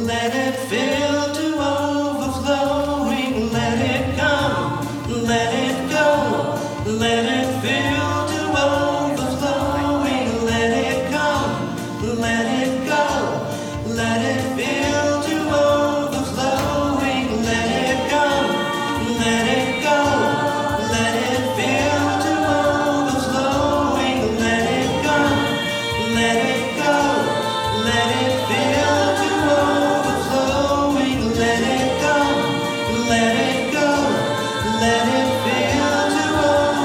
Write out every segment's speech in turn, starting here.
let it fill to overflowing, let it come, let it go, let it fill to overflowing, let it come, let it go, let it fill to overflowing, let it come, let it go, let it fill to overflowing, let it come, let it go, let it fill to overflowing, let it come, let it go, let it fill to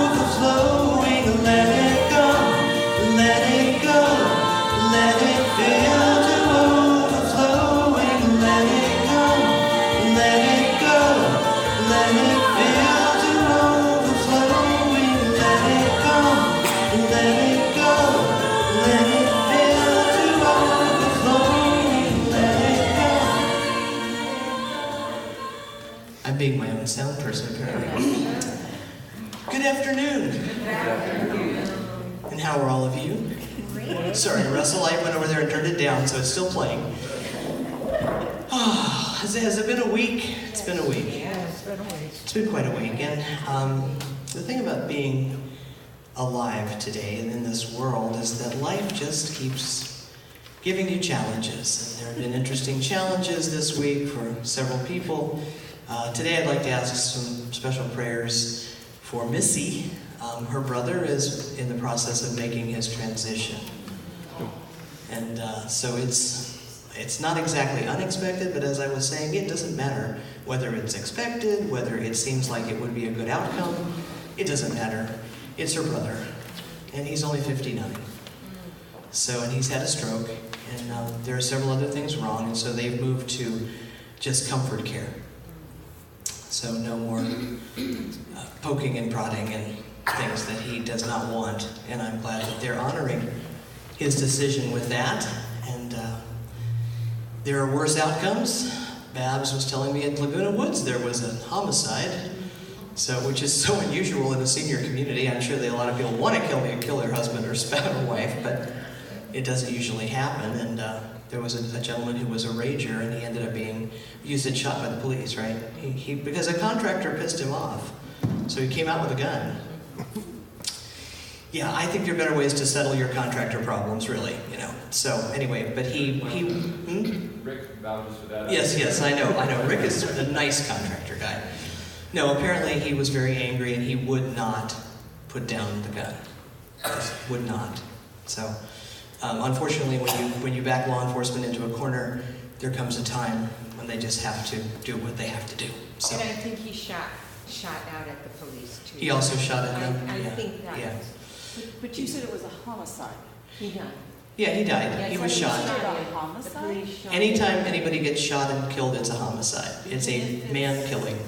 overflowing, let it come, let it go, let it fill to overflowing, let it come, let it go, let it fill to overflowing, let it come, let it go, let it fill to overflowing, let it go. I'm being my own sound person, apparently. Good afternoon. And how are all of you? Sorry, Russell, I went over there and turned it down, so it's still playing. Oh, has it been a week? It's been a week. Yeah, it's been a week. It's been quite a week. And the thing about being alive today and in this world is that life just keeps giving you challenges. And there have been interesting challenges this week for several people. Today I'd like to ask some special prayers for Missy. Her brother is in the process of making his transition. And so it's not exactly unexpected, but as I was saying, it doesn't matter whether it's expected, whether it seems like it would be a good outcome. It doesn't matter. It's her brother, and he's only 59. So, and he's had a stroke, and there are several other things wrong, and so they've moved to just comfort care. So no more poking and prodding and things that he does not want, and I'm glad that they're honoring his decision with that. And there are worse outcomes. Babs was telling me at Laguna Woods there was a homicide, which is so unusual in the senior community. I'm sure that a lot of people want to kill their husband or spouse or wife, but it doesn't usually happen. And there was a gentleman who was a rager, and he ended up being used and shot by the police, right? Because a contractor pissed him off, so he came out with a gun. Yeah, I think there are better ways to settle your contractor problems, really, So anyway, but Rick vouches for that. Yes, I know. Rick is a nice contractor guy. No, apparently he was very angry and he would not put down the gun. Just would not. So, unfortunately, when you back law enforcement into a corner, there comes a time when they just have to do what they have to do. So. And I think he shot out at the police too. He also shot at them? I think that. Yeah. But you said it was a homicide. He died. Yeah, he died. He was shot. A homicide? Anytime anybody gets shot and killed, it's a homicide. It's a man killing.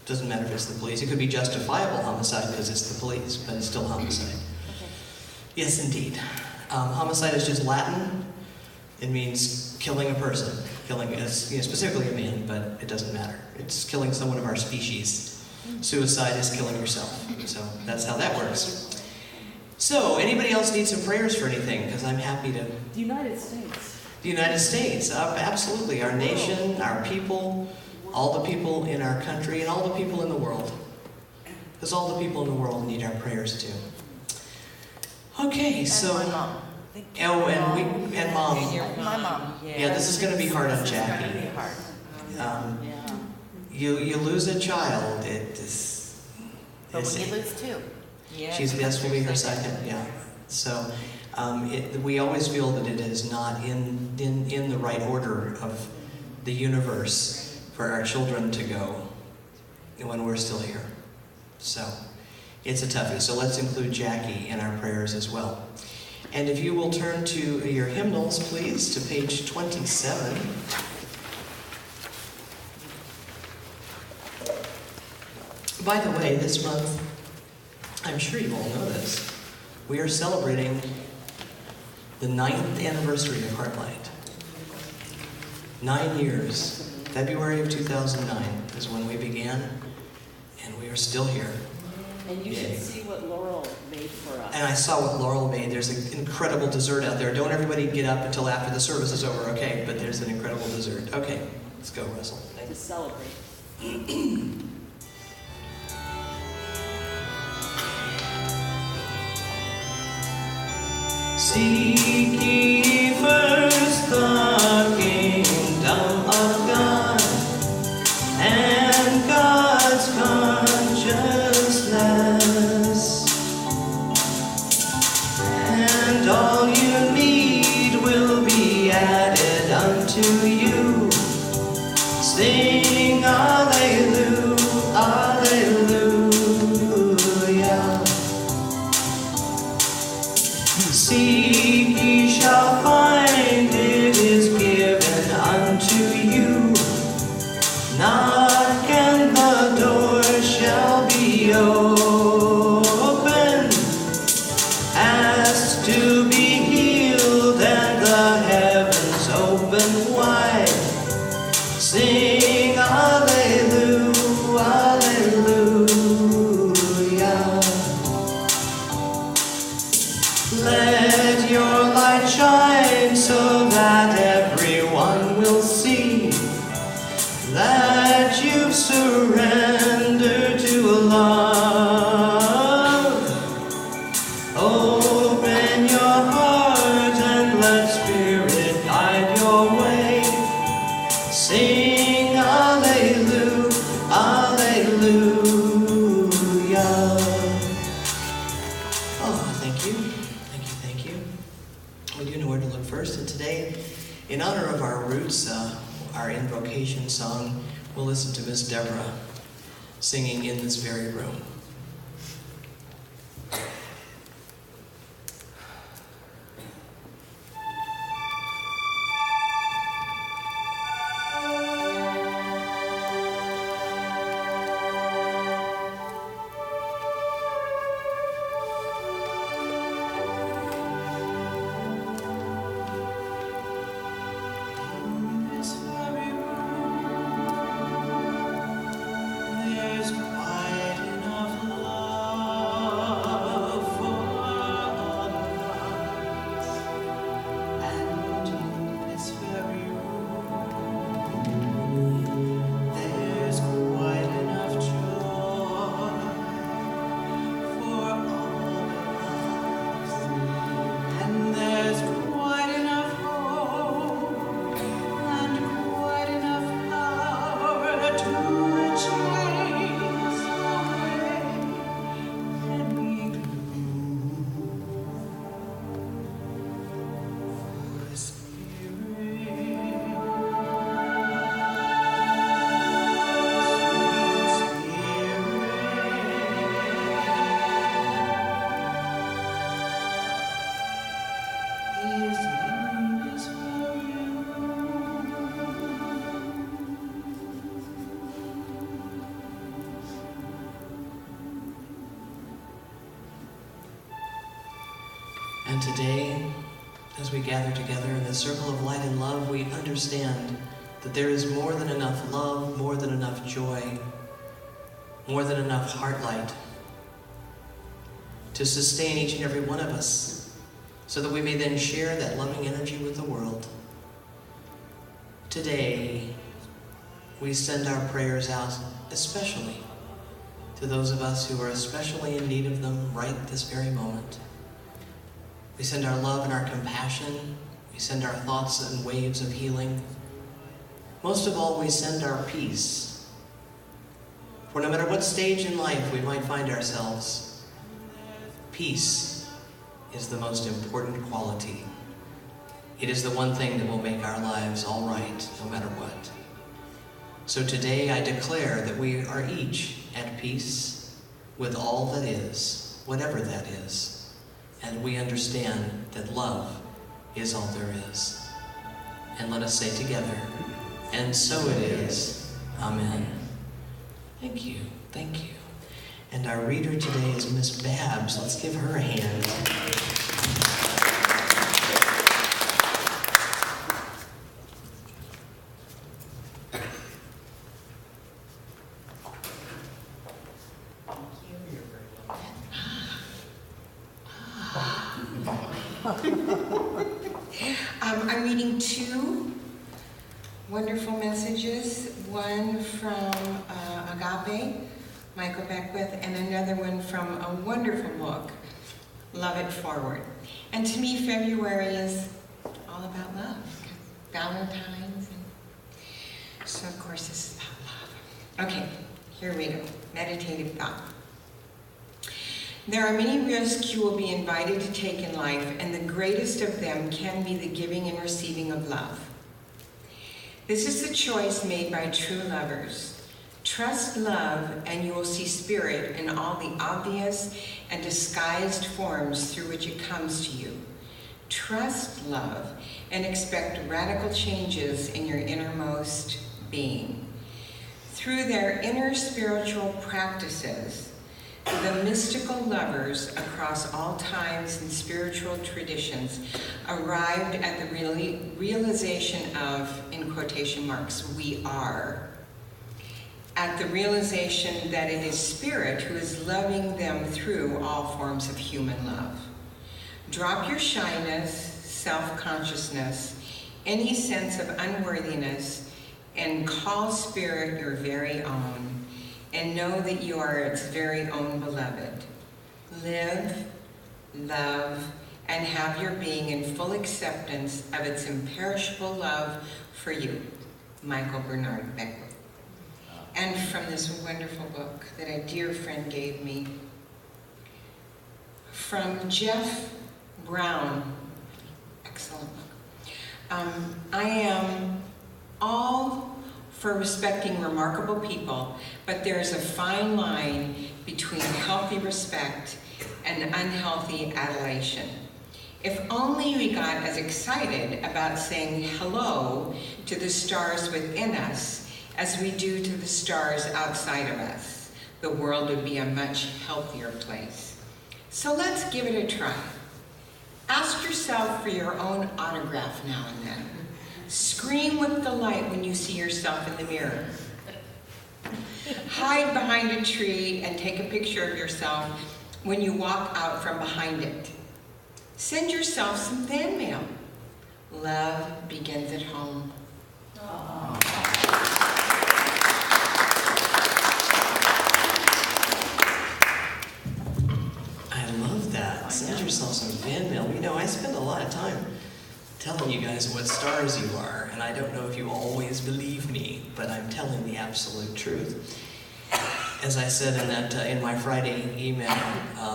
Doesn't matter if it's the police. It could be justifiable homicide because it's the police, but it's still homicide. Okay. Yes, indeed. Homicide is just Latin. It means killing a person. Killing is specifically a man, but it doesn't matter. It's killing someone of our species. Suicide is killing yourself. So that's how that works. So, anybody else need some prayers for anything? Because I'm happy to. The United States. The United States, absolutely. Our nation, our people, all the people in our country, and all the people in the world. Because all the people in the world need our prayers too. Okay, so. And my mom. And mom. My mom. Yeah, this is going to be hard on Jackie. It's going to be hard. You lose a child. But when you lose two. This will be her second, yeah. So we always feel that it is not in the right order of the universe for our children to go when we're still here. So it's a toughie. So let's include Jackie in our prayers as well. And if you will turn to your hymnals, please, to page 27. By the way, this month, I'm sure you all know this, we are celebrating the 9th anniversary of Heartlight. 9 years. February of 2009 is when we began, and we are still here. And you Yay. should see what Laurel made for us. And I saw what Laurel made. There's an incredible dessert out there. Don't everybody get up until after the service is over, okay? But there's an incredible dessert. Okay, let's go, Russell. To celebrate. Seek ye first the kingdom of God and God's consciousness, and all you need will be added unto you. Sing Alleluia, Alleluia. Seek, ye shall find, it is given unto you. Knock, and the door shall be opened. Ask to be healed, and the heavens open wide. Sing Alleluia, Alleluia. Let your light shine so that everyone will see that you've surrendered to love. Open your heart and let Spirit guide your way. Sing Alleluia, Alleluia. Oh, thank you. Thank you, thank you. We do know where to look first, and today, in honor of our roots, our invocation song, we'll listen to Miss Deborah singing in this very room. There's quite enough love for all of us, and in this very room, there's quite enough joy for all of us, and there's quite enough hope and quite enough power to chase away any gloom. For Spirit is in this very room. And today, as we gather together in this circle of light and love, we understand that there is more than enough love, more than enough joy, more than enough heart light to sustain each and every one of us, so that we may then share that loving energy with the world. Today, we send our prayers out especially to those of us who are especially in need of them right this very moment. We send our love and our compassion. We send our thoughts and waves of healing. Most of all, we send our peace. For no matter what stage in life we might find ourselves, peace is the most important quality. It is the one thing that will make our lives all right, no matter what. So today I declare that we are each at peace with all that is, whatever that is. And we understand that love is all there is. And let us say together, and so it is. Amen. Thank you, thank you. And our reader today is Miss Babs. Let's give her a hand. You're very welcome. reading two wonderful messages, one from Agape, Michael Beckwith, and another one from a wonderful book, Love It Forward. And to me, February is all about love, Valentine's. So of course this is about love. Okay, here we go, meditative thought. There are many risks you will be invited to take in life, and the greatest of them can be the giving and receiving of love. This is the choice made by true lovers. Trust love, and you will see spirit in all the obvious and disguised forms through which it comes to you. Trust love, and expect radical changes in your innermost being. Through their inner spiritual practices, the mystical lovers across all times and spiritual traditions arrived at the realization of, in quotation marks, we are, at the realization that it is Spirit who is loving them through all forms of human love. Drop your shyness, self-consciousness, any sense of unworthiness, and call Spirit your very own, and know that you are its very own beloved. Live, love, and have your being in full acceptance of its imperishable love for you. Michael Bernard Beckwith. And from this wonderful book that a dear friend gave me, from Jeff Brown, excellent book. I am all for respecting remarkable people, but there's a fine line between healthy respect and unhealthy adulation. If only we got as excited about saying hello to the stars within us as we do to the stars outside of us, the world would be a much healthier place. So let's give it a try. Ask yourself for your own autograph now and then. Scream with delight when you see yourself in the mirror. Hide behind a tree and take a picture of yourself when you walk out from behind it. Send yourself some fan mail. Love begins at home. I love that. Send yourself some fan mail. You know, I spend a lot of time telling you guys what stars you are, and I don't know if you always believe me, but I'm telling the absolute truth. As I said in that in my Friday email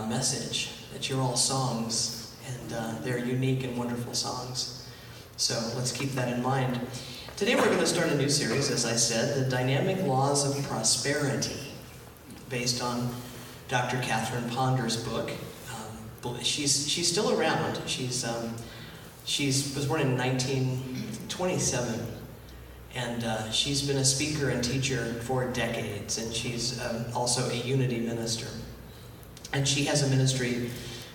message, that you're all songs, and they're unique and wonderful songs. So let's keep that in mind. Today we're going to start a new series, as I said, The Dynamic Laws of Prosperity, based on Dr. Catherine Ponder's book. She's still around. She was born in 1927, and she's been a speaker and teacher for decades, and she's also a Unity minister. And she has a ministry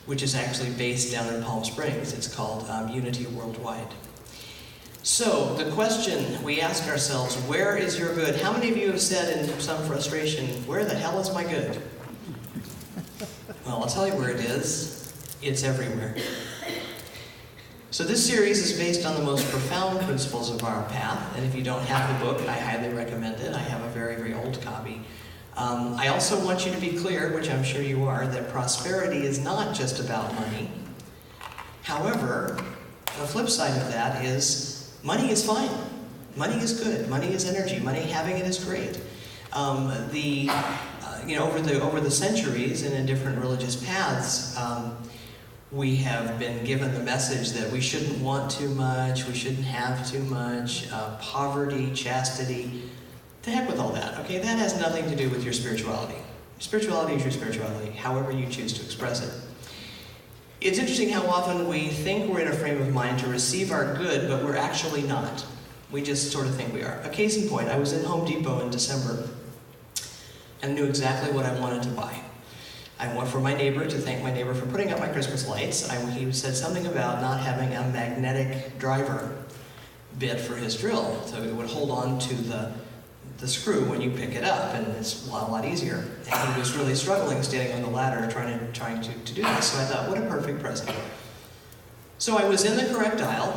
which is actually based down in Palm Springs. It's called Unity Worldwide. So the question we ask ourselves, where is your good? How many of you have said in some frustration, where the hell is my good? Well, I'll tell you where it is. It's everywhere. So this series is based on the most profound principles of our path, and if you don't have the book, I highly recommend it. I have a very, very old copy. I also want you to be clear, which I'm sure you are, that prosperity is not just about money. However, the flip side of that is money is fine. Money is good. Money is energy. Money, having it is great. Over the centuries and in different religious paths, we have been given the message that we shouldn't want too much, we shouldn't have too much, poverty, chastity. To heck with all that, okay? That has nothing to do with your spirituality. Spirituality is your spirituality, however you choose to express it. It's interesting how often we think we're in a frame of mind to receive our good, but we're actually not. We just sort of think we are. A case in point, I was in Home Depot in December and knew exactly what I wanted to buy. I went for my neighbor to thank my neighbor for putting up my Christmas lights. He said something about not having a magnetic driver bit for his drill, so it would hold on to the screw when you pick it up, and it's a lot easier. And he was really struggling standing on the ladder trying to do this, so I thought, what a perfect present. So I was in the correct aisle,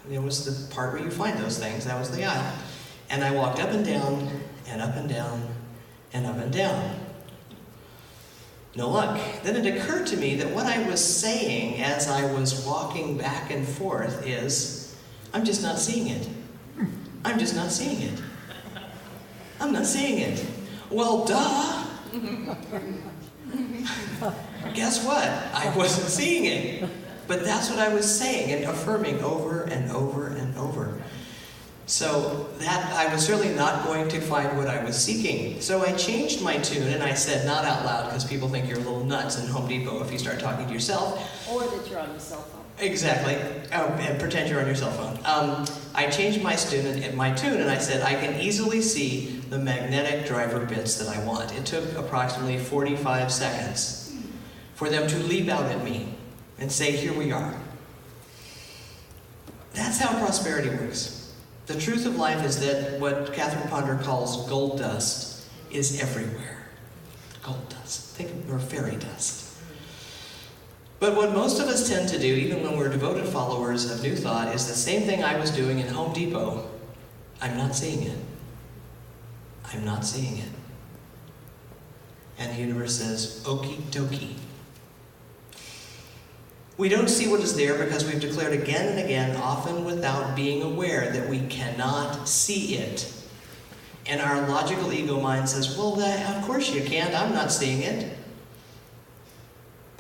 And it was the part where you find those things. That was the aisle. And I walked up and down, and up and down, and up and down. No luck. Then it occurred to me that what I was saying as I was walking back and forth is, I'm just not seeing it. I'm just not seeing it. I'm not seeing it. Well, duh. Guess what? I wasn't seeing it. But that's what I was saying and affirming over and over and over. So that I was certainly not going to find what I was seeking. So I changed my tune and I said, not out loud, because people think you're a little nuts in Home Depot if you start talking to yourself. Or that you're on your cell phone. Exactly. Oh, and pretend you're on your cell phone. I changed my tune and I said, I can easily see the magnetic driver bits that I want. It took approximately 45 seconds for them to leap out at me and say, here we are. That's how prosperity works. The truth of life is that what Catherine Ponder calls gold dust is everywhere. Gold dust. Think of fairy dust. But what most of us tend to do, even when we're devoted followers of New Thought, is the same thing I was doing in Home Depot. I'm not seeing it. I'm not seeing it. And the universe says, okie dokie. We don't see what is there because we've declared again and again, often without being aware, that we cannot see it. And our logical ego mind says, well, of course you can't. I'm not seeing it.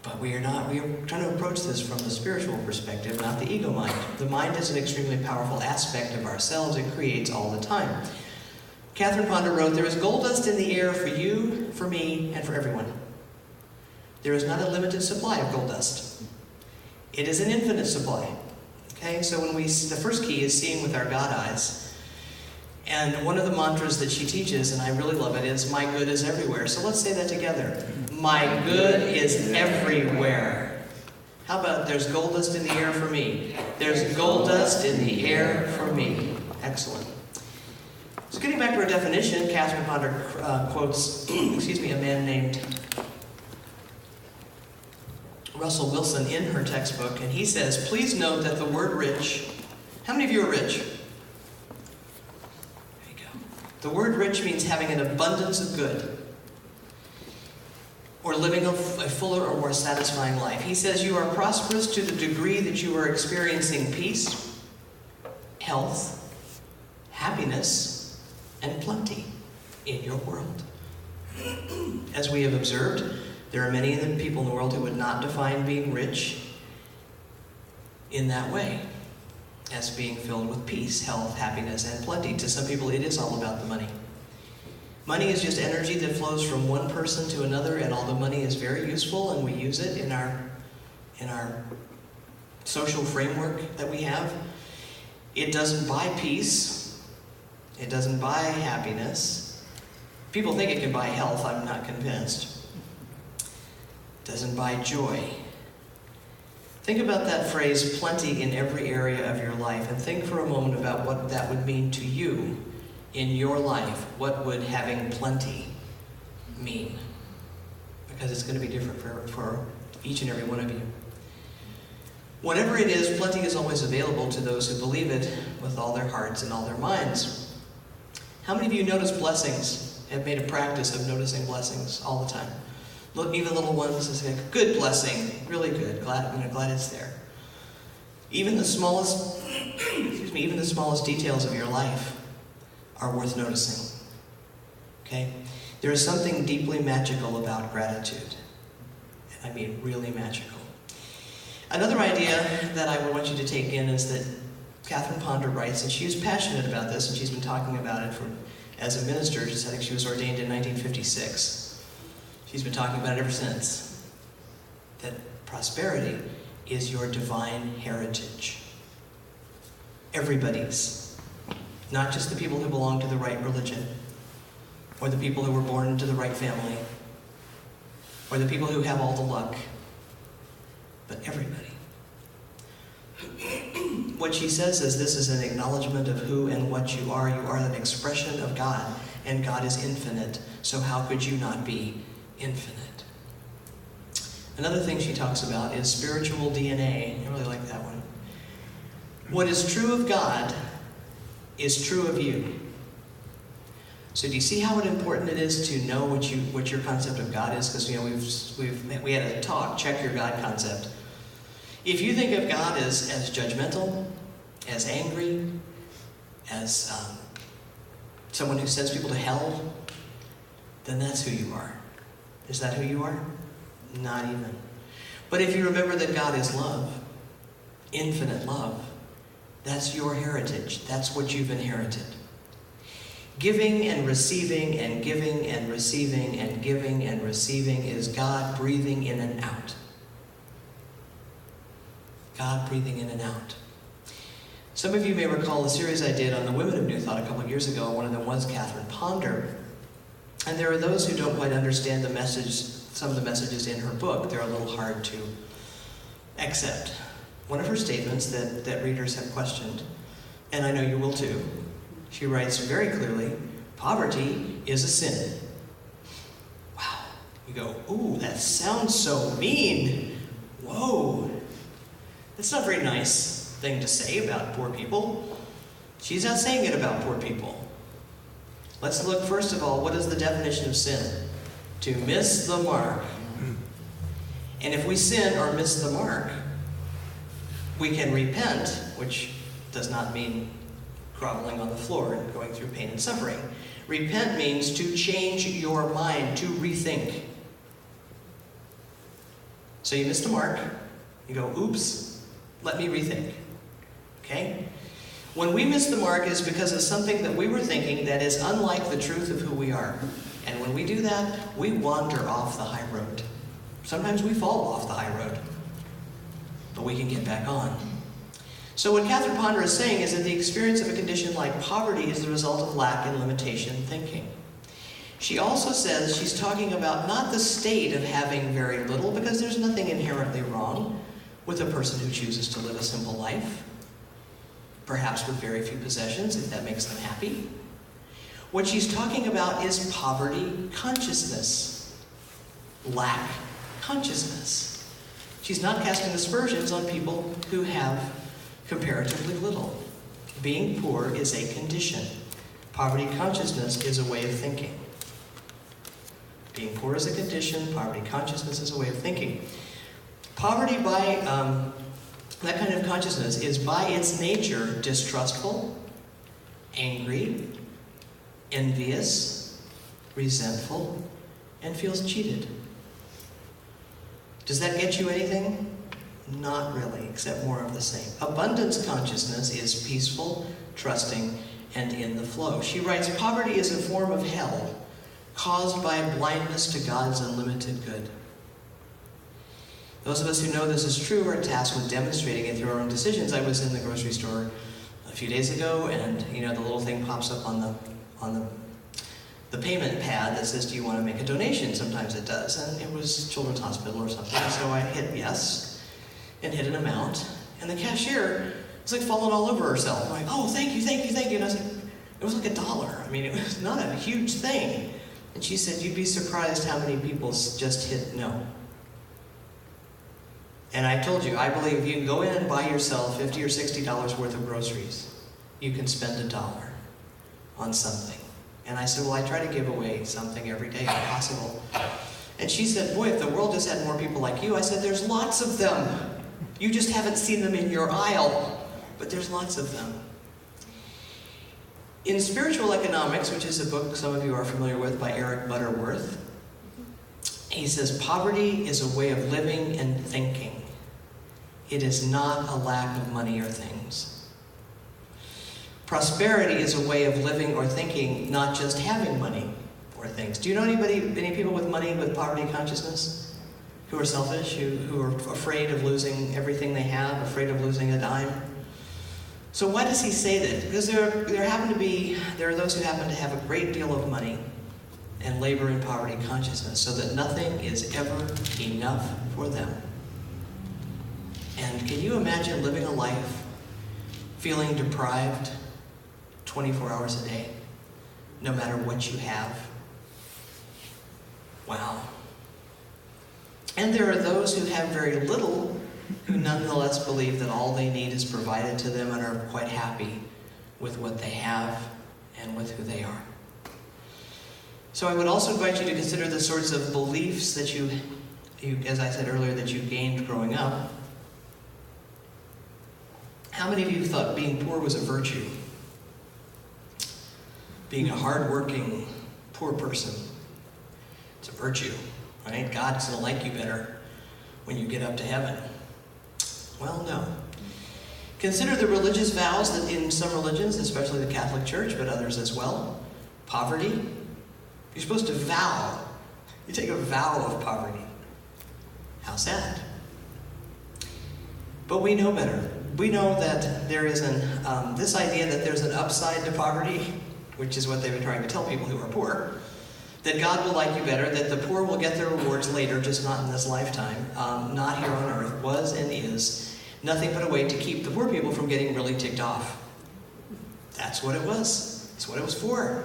But we are not. We are trying to approach this from the spiritual perspective, not the ego mind. The mind is an extremely powerful aspect of ourselves. It creates all the time. Catherine Ponder wrote, there is gold dust in the air for you, for me, and for everyone. There is not a limited supply of gold dust. It is an infinite supply. Okay, so when the first key is seeing with our God eyes. And one of the mantras that she teaches, and I really love it, is my good is everywhere. So let's say that together. My good is everywhere. How about there's gold dust in the air for me? There's gold dust in the air for me. Excellent. So getting back to our definition, Catherine Ponder quotes, a man named Russell Wilson in her textbook, and he says, please note that the word rich, how many of you are rich? There you go. The word rich means having an abundance of good, or living a fuller or more satisfying life. He says you are prosperous to the degree that you are experiencing peace, health, happiness, and plenty in your world. As we have observed, there are many people in the world who would not define being rich in that way, as being filled with peace, health, happiness, and plenty. To some people, it is all about the money. Money is just energy that flows from one person to another, and although money is very useful, and we use it in our social framework that we have, it doesn't buy peace. It doesn't buy happiness. People think it can buy health. I'm not convinced. Doesn't buy joy. Think about that phrase, plenty in every area of your life, and think for a moment about what that would mean to you in your life. What would having plenty mean? Because it's going to be different for each and every one of you. Whatever it is, plenty is always available to those who believe it with all their hearts and all their minds. How many of you notice blessings, have made a practice of noticing blessings all the time? Look, even little ones, it's like, good blessing, really good, glad it's there. Even the smallest, even the smallest details of your life are worth noticing. Okay? There is something deeply magical about gratitude. I mean, really magical. Another idea that I would want you to take in is that Catherine Ponder writes, and she is passionate about this, and she's been talking about it as a minister. I think she was ordained in 1956. She's been talking about it ever since. That prosperity is your divine heritage. Everybody's. Not just the people who belong to the right religion, or the people who were born into the right family, or the people who have all the luck, but everybody. What she says is this is an acknowledgement of who and what you are. You are an expression of God, and God is infinite, so how could you not be infinite? Another thing she talks about is spiritual DNA. I really like that one. What is true of God is true of you. So do you see how important it is to know what your concept of God is? Because we had a talk, check your God concept. If you think of God as judgmental, as angry, as someone who sends people to hell, then that's who you are. Is that who you are? Not even. But if you remember that God is love, infinite love, that's your heritage. That's what you've inherited. Giving and receiving and giving and receiving and giving and receiving is God breathing in and out. God breathing in and out. Some of you may recall a series I did on the women of New Thought a couple of years ago. One of them was Catherine Ponder. And there are those who don't quite understand the message, some of the messages in her book. They're a little hard to accept. One of her statements that readers have questioned, and I know you will too, she writes very clearly, poverty is a sin. Wow. You go, ooh, that sounds so mean. Whoa. That's not a very nice thing to say about poor people. She's not saying it about poor people. Let's look first of all, what is the definition of sin? To miss the mark. And if we sin or miss the mark, we can repent, which does not mean groveling on the floor and going through pain and suffering. Repent means to change your mind, to rethink. So you missed the mark, you go, oops, let me rethink. Okay? When we miss the mark, it is because of something that we were thinking that is unlike the truth of who we are. And when we do that, we wander off the high road. Sometimes we fall off the high road, but we can get back on. So what Catherine Ponder is saying is that the experience of a condition like poverty is the result of lack and limitation thinking. She also says she's talking about not the state of having very little, because there's nothing inherently wrong with a person who chooses to live a simple life, perhaps with very few possessions, if that makes them happy. What she's talking about is poverty consciousness, lack consciousness. She's not casting aspersions on people who have comparatively little. Being poor is a condition. Poverty consciousness is a way of thinking. Being poor is a condition. Poverty consciousness is a way of thinking. Poverty by that kind of consciousness is by its nature distrustful, angry, envious, resentful, and feels cheated. Does that get you anything? Not really, except more of the same. Abundance consciousness is peaceful, trusting, and in the flow. She writes, poverty is a form of hell caused by blindness to God's unlimited good. Those of us who know this is true are tasked with demonstrating it through our own decisions. I was in the grocery store a few days ago, and the little thing pops up on the payment pad that says, do you want to make a donation? Sometimes it does, and it was Children's Hospital or something. So I hit yes and hit an amount, and the cashier was like falling all over herself. I'm like, oh, thank you, thank you, thank you. And I was like, it was like $1. I mean, it was not a huge thing. And she said, you'd be surprised how many people just hit no. And I told you, I believe you can go in and buy yourself $50 or $60 worth of groceries. You can spend $1 on something. And I said, well, I try to give away something every day if possible. And she said, boy, if the world just had more people like you. I said, there's lots of them. You just haven't seen them in your aisle, but there's lots of them. In Spiritual Economics, which is a book some of you are familiar with by Eric Butterworth, he says, poverty is a way of living and thinking. It is not a lack of money or things. Prosperity is a way of living or thinking, not just having money or things. Do you know any people with money with poverty consciousness? Who are selfish, who are afraid of losing everything they have, afraid of losing a dime? So why does he say that? Because there are those who happen to have a great deal of money and labor in poverty consciousness, so that nothing is ever enough for them. And can you imagine living a life feeling deprived 24 hours a day, no matter what you have? Wow. And there are those who have very little who nonetheless believe that all they need is provided to them and are quite happy with what they have and with who they are. So I would also invite you to consider the sorts of beliefs that you, as I said earlier, that you gained growing up. How many of you thought being poor was a virtue? Being a hardworking poor person, it's a virtue, right? God's going to like you better when you get up to heaven. Well, no. Consider the religious vows that in some religions, especially the Catholic Church, but others as well, poverty. You're supposed to vow. You take a vow of poverty. How sad. But we know better. We know that there is this idea that there's an upside to poverty, which is what they've been trying to tell people who are poor, that God will like you better, that the poor will get their rewards later, just not in this lifetime, not here on earth, was and is nothing but a way to keep the poor people from getting really ticked off. That's what it was. That's what it was for.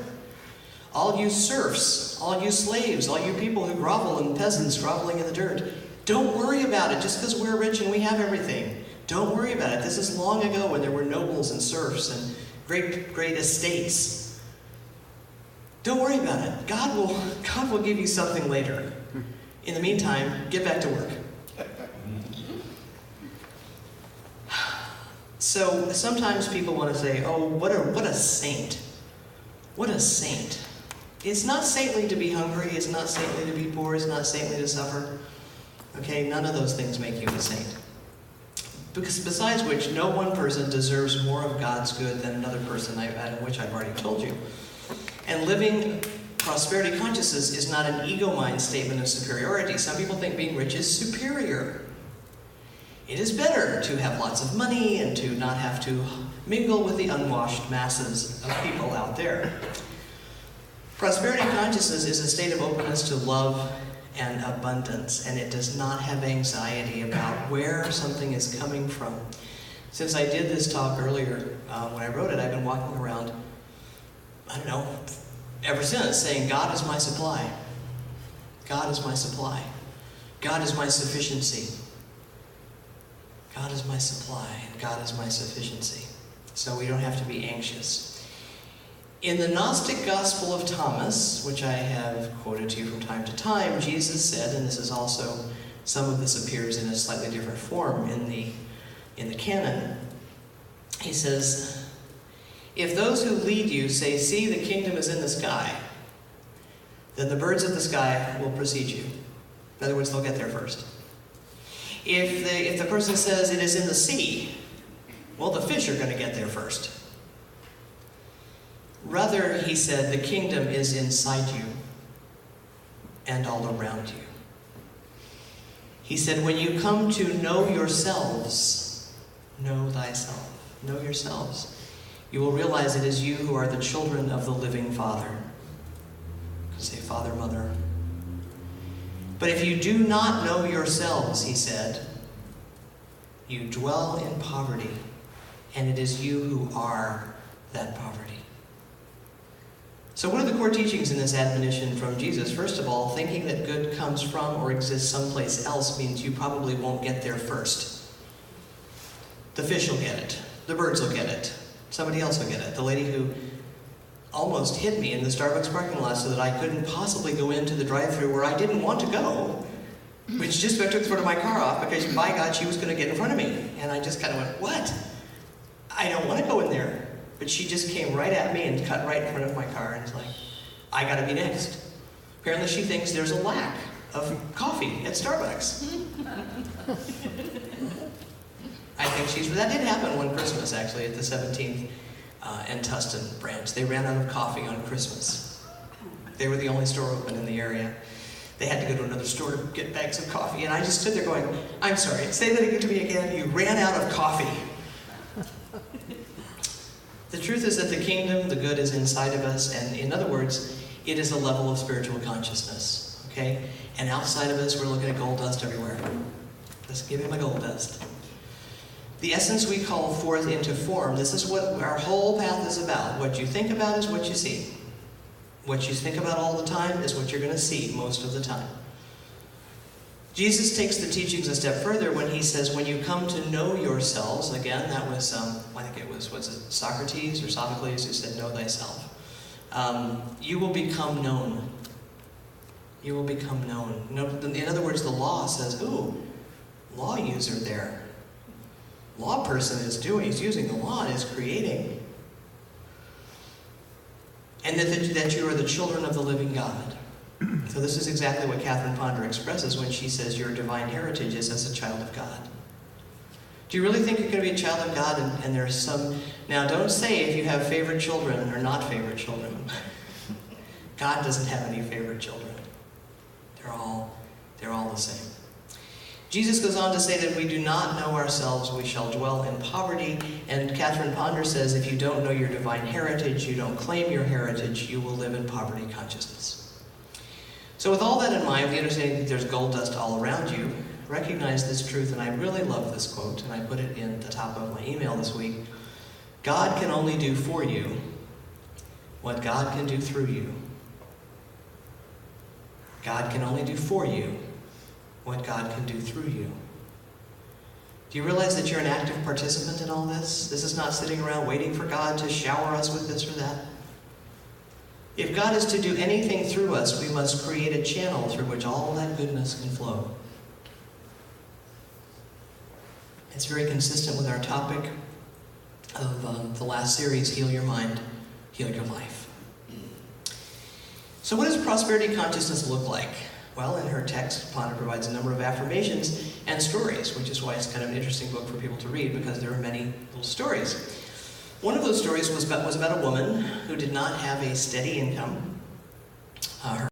All you serfs, all you slaves, all you people who grovel and peasants groveling in the dirt, don't worry about it just because we're rich and we have everything. Don't worry about it. This is long ago when there were nobles and serfs and great estates. Don't worry about it. God will give you something later. In the meantime, get back to work. So sometimes people want to say, oh, what a saint. What a saint. It's not saintly to be hungry. It's not saintly to be poor. It's not saintly to suffer. Okay, none of those things make you a saint. Because besides which, no one person deserves more of God's good than another person, which I've already told you. And living prosperity consciousness is not an ego mind statement of superiority. Some people think being rich is superior. It is better to have lots of money and to not have to mingle with the unwashed masses of people out there. Prosperity consciousness is a state of openness to love and abundance, and it does not have anxiety about where something is coming from. Since I did this talk earlier, when I wrote it, I've been walking around, I don't know, ever since, saying, God is my supply. God is my supply. God is my sufficiency. God is my supply, and God is my sufficiency. So we don't have to be anxious. In the Gnostic Gospel of Thomas, which I have quoted to you from time to time, Jesus said, and this is also, some of this appears in a slightly different form in the canon, he says, if those who lead you say, see, the kingdom is in the sky, then the birds of the sky will precede you. In other words, they'll get there first. If the person says it is in the sea, well, the fish are going to get there first. Rather, he said, the kingdom is inside you and all around you. He said, when you come to know yourselves, know thyself, know yourselves, you will realize it is you who are the children of the living Father. You can say Father, Mother. But if you do not know yourselves, he said, you dwell in poverty, and it is you who are that poverty. So what are the core teachings in this admonition from Jesus? First of all, thinking that good comes from or exists someplace else means you probably won't get there first. The fish will get it. The birds will get it. Somebody else will get it. The lady who almost hit me in the Starbucks parking lot so that I couldn't possibly go into the drive-thru where I didn't want to go, which just about took the front of my car off because, by God, she was going to get in front of me. And I just kind of went, what? I don't want to go in there. But she just came right at me and cut right in front of my car, and it's like, I gotta be next. Apparently she thinks there's a lack of coffee at Starbucks. I think that did happen one Christmas, actually, at the 17th and Tustin branch. They ran out of coffee on Christmas. They were the only store open in the area. They had to go to another store to get bags of coffee, and I just stood there going, I'm sorry, say that to me again, you ran out of coffee. The truth is that the kingdom, the good, is inside of us, and in other words, it is a level of spiritual consciousness, okay? And outside of us, we're looking at gold dust everywhere. Let's give him a gold dust. The essence we call forth into form, this is what our whole path is about. What you think about is what you see. What you think about all the time is what you're going to see most of the time. Jesus takes the teachings a step further when he says, when you come to know yourselves, again, that was, I think it was, Socrates or Sophocles who said, know thyself. You will become known. You will become known. In other words, the law says, ooh, law user there. Law person is using the law and is creating. And that you are the children of the living God. So this is exactly what Catherine Ponder expresses when she says your divine heritage is as a child of God. Do you really think you're going to be a child of God and there's some... Now don't say if you have favorite children or not favorite children. God doesn't have any favorite children. They're all the same. Jesus goes on to say that we do not know ourselves, we shall dwell in poverty. And Catherine Ponder says if you don't know your divine heritage, you don't claim your heritage, you will live in poverty consciousness. So with all that in mind, the understanding that there's gold dust all around you, recognize this truth, and I really love this quote, and I put it in the top of my email this week. God can only do for you what God can do through you. God can only do for you what God can do through you. Do you realize that you're an active participant in all this? This is not sitting around waiting for God to shower us with this or that. If God is to do anything through us, we must create a channel through which all that goodness can flow. It's very consistent with our topic of the last series, Heal Your Mind, Heal Your Life. So what does prosperity consciousness look like? Well, in her text, Ponder provides a number of affirmations and stories, which is why it's kind of an interesting book for people to read, because there are many little stories. One of those stories was about a woman who did not have a steady income. Her